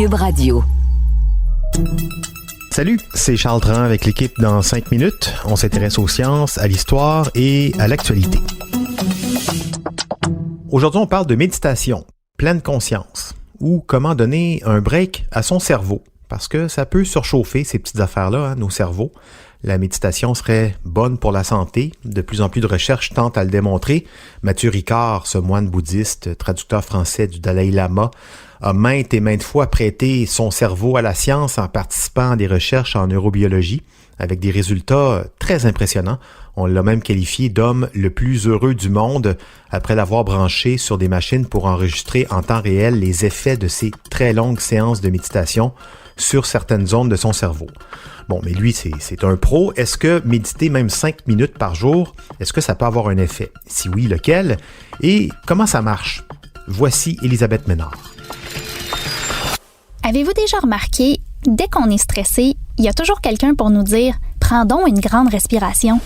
Cube Radio. Salut, c'est Charles Dran avec l'équipe dans 5 minutes. On s'intéresse aux sciences, à l'histoire et à l'actualité. Aujourd'hui, on parle de méditation, pleine conscience, ou comment donner un break à son cerveau, parce que ça peut surchauffer ces petites affaires-là, nos cerveaux. La méditation serait bonne pour la santé. De plus en plus de recherches tentent à le démontrer. Mathieu Ricard, ce moine bouddhiste, traducteur français du Dalai Lama, a maintes et maintes fois prêté son cerveau à la science en participant à des recherches en neurobiologie, avec des résultats très impressionnants. On l'a même qualifié d'homme le plus heureux du monde après l'avoir branché sur des machines pour enregistrer en temps réel les effets de ces très longues séances de méditation sur certaines zones de son cerveau. Bon, mais lui, c'est un pro. Est-ce que méditer même 5 minutes par jour, est-ce que ça peut avoir un effet? Si oui, lequel? Et comment ça marche? Voici Elisabeth Ménard. Avez-vous déjà remarqué, dès qu'on est stressé, il y a toujours quelqu'un pour nous dire « Prends donc une grande respiration ».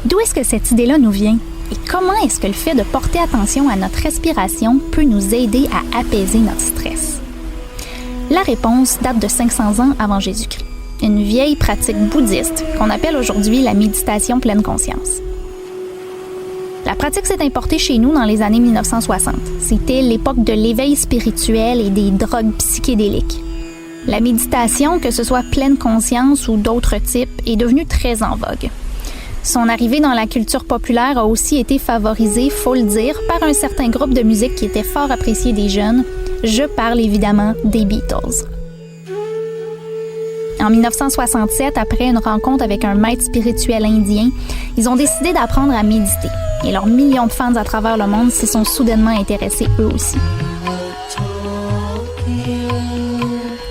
D'où est-ce que cette idée-là nous vient? Et comment est-ce que le fait de porter attention à notre respiration peut nous aider à apaiser notre stress? La réponse date de 500 ans avant Jésus-Christ, une vieille pratique bouddhiste qu'on appelle aujourd'hui la méditation pleine conscience. La pratique s'est importée chez nous dans les années 1960. C'était l'époque de l'éveil spirituel et des drogues psychédéliques. La méditation, que ce soit pleine conscience ou d'autres types, est devenue très en vogue. Son arrivée dans la culture populaire a aussi été favorisée, faut le dire, par un certain groupe de musique qui était fort apprécié des jeunes. Je parle évidemment des Beatles. En 1967, après une rencontre avec un maître spirituel indien, ils ont décidé d'apprendre à méditer. Et leurs millions de fans à travers le monde s'y sont soudainement intéressés eux aussi.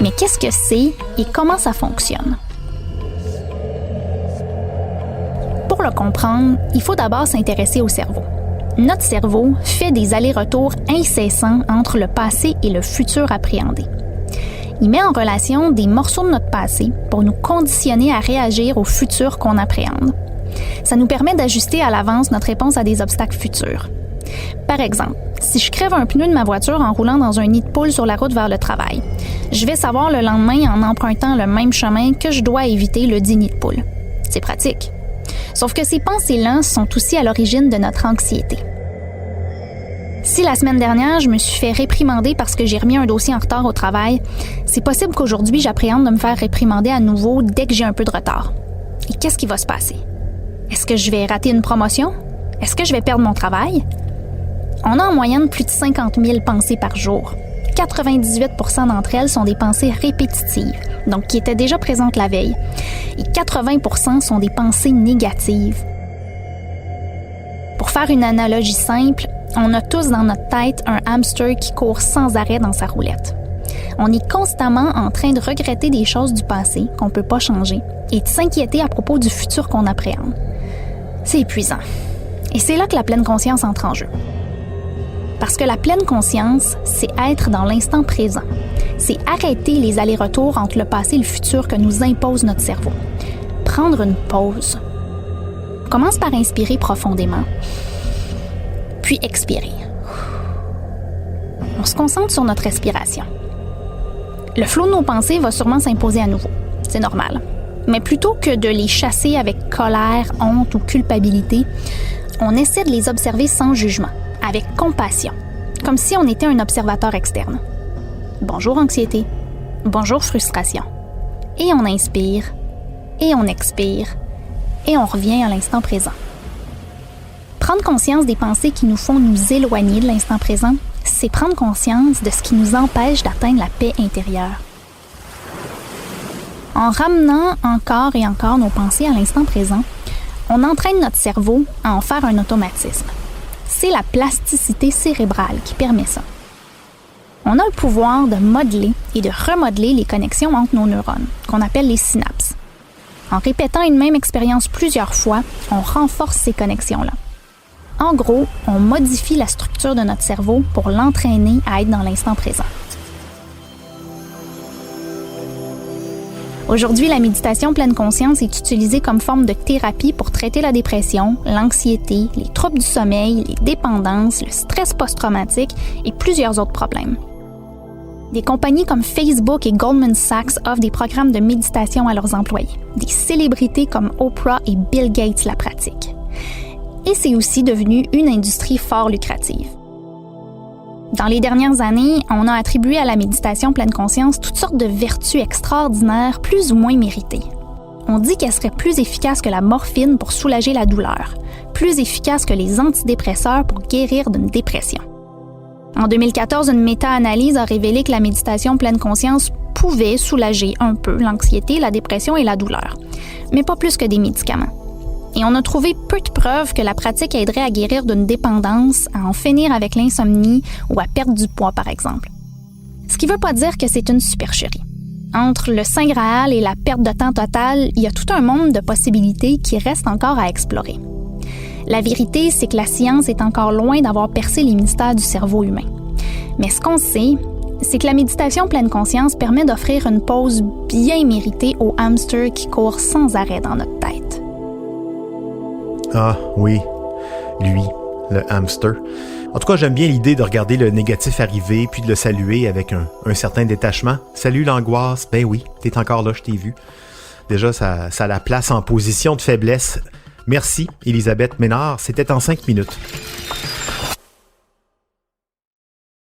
Mais qu'est-ce que c'est et comment ça fonctionne? Pour le comprendre, il faut d'abord s'intéresser au cerveau. Notre cerveau fait des allers-retours incessants entre le passé et le futur appréhendé. Il met en relation des morceaux de notre passé pour nous conditionner à réagir au futur qu'on appréhende. Ça nous permet d'ajuster à l'avance notre réponse à des obstacles futurs. Par exemple, si je crève un pneu de ma voiture en roulant dans un nid de poule sur la route vers le travail, je vais savoir le lendemain en empruntant le même chemin que je dois éviter le dit nid de poule. C'est pratique. Sauf que ces pensées-là sont aussi à l'origine de notre anxiété. Si la semaine dernière, je me suis fait réprimander parce que j'ai remis un dossier en retard au travail, c'est possible qu'aujourd'hui, j'appréhende de me faire réprimander à nouveau dès que j'ai un peu de retard. Et qu'est-ce qui va se passer? Est-ce que je vais rater une promotion? Est-ce que je vais perdre mon travail? On a en moyenne plus de 50 000 pensées par jour. 98% d'entre elles sont des pensées répétitives, donc qui étaient déjà présentes la veille. Et 80% sont des pensées négatives. Pour faire une analogie simple, on a tous dans notre tête un hamster qui court sans arrêt dans sa roulette. On est constamment en train de regretter des choses du passé qu'on ne peut pas changer et de s'inquiéter à propos du futur qu'on appréhende. C'est épuisant. Et c'est là que la pleine conscience entre en jeu. Parce que la pleine conscience, c'est être dans l'instant présent. C'est arrêter les allers-retours entre le passé et le futur que nous impose notre cerveau. Prendre une pause. On commence par inspirer profondément, puis expirer. On se concentre sur notre respiration. Le flot de nos pensées va sûrement s'imposer à nouveau. C'est normal. Mais plutôt que de les chasser avec colère, honte ou culpabilité, on essaie de les observer sans jugement, avec compassion, comme si on était un observateur externe. Bonjour anxiété, bonjour frustration. Et on inspire, et on expire, et on revient à l'instant présent. Prendre conscience des pensées qui nous font nous éloigner de l'instant présent, c'est prendre conscience de ce qui nous empêche d'atteindre la paix intérieure. En ramenant encore et encore nos pensées à l'instant présent, on entraîne notre cerveau à en faire un automatisme. C'est la plasticité cérébrale qui permet ça. On a le pouvoir de modeler et de remodeler les connexions entre nos neurones, qu'on appelle les synapses. En répétant une même expérience plusieurs fois, on renforce ces connexions-là. En gros, on modifie la structure de notre cerveau pour l'entraîner à être dans l'instant présent. Aujourd'hui, la méditation pleine conscience est utilisée comme forme de thérapie pour traiter la dépression, l'anxiété, les troubles du sommeil, les dépendances, le stress post-traumatique et plusieurs autres problèmes. Des compagnies comme Facebook et Goldman Sachs offrent des programmes de méditation à leurs employés. Des célébrités comme Oprah et Bill Gates la pratiquent. Et c'est aussi devenu une industrie fort lucrative. Dans les dernières années, on a attribué à la méditation pleine conscience toutes sortes de vertus extraordinaires plus ou moins méritées. On dit qu'elle serait plus efficace que la morphine pour soulager la douleur, plus efficace que les antidépresseurs pour guérir d'une dépression. En 2014, une méta-analyse a révélé que la méditation pleine conscience pouvait soulager un peu l'anxiété, la dépression et la douleur, mais pas plus que des médicaments. Et on a trouvé peu de preuves que la pratique aiderait à guérir d'une dépendance, à en finir avec l'insomnie ou à perdre du poids, par exemple. Ce qui ne veut pas dire que c'est une supercherie. Entre le Saint Graal et la perte de temps totale, il y a tout un monde de possibilités qui reste encore à explorer. La vérité, c'est que la science est encore loin d'avoir percé les mystères du cerveau humain. Mais ce qu'on sait, c'est que la méditation pleine conscience permet d'offrir une pause bien méritée au hamster qui court sans arrêt dans notre tête. Ah oui, lui, le hamster. En tout cas, j'aime bien l'idée de regarder le négatif arriver puis de le saluer avec un certain détachement. Salut l'angoisse, ben oui, t'es encore là, je t'ai vu. Déjà, ça la place en position de faiblesse. Merci, Elisabeth Ménard, c'était en 5 minutes.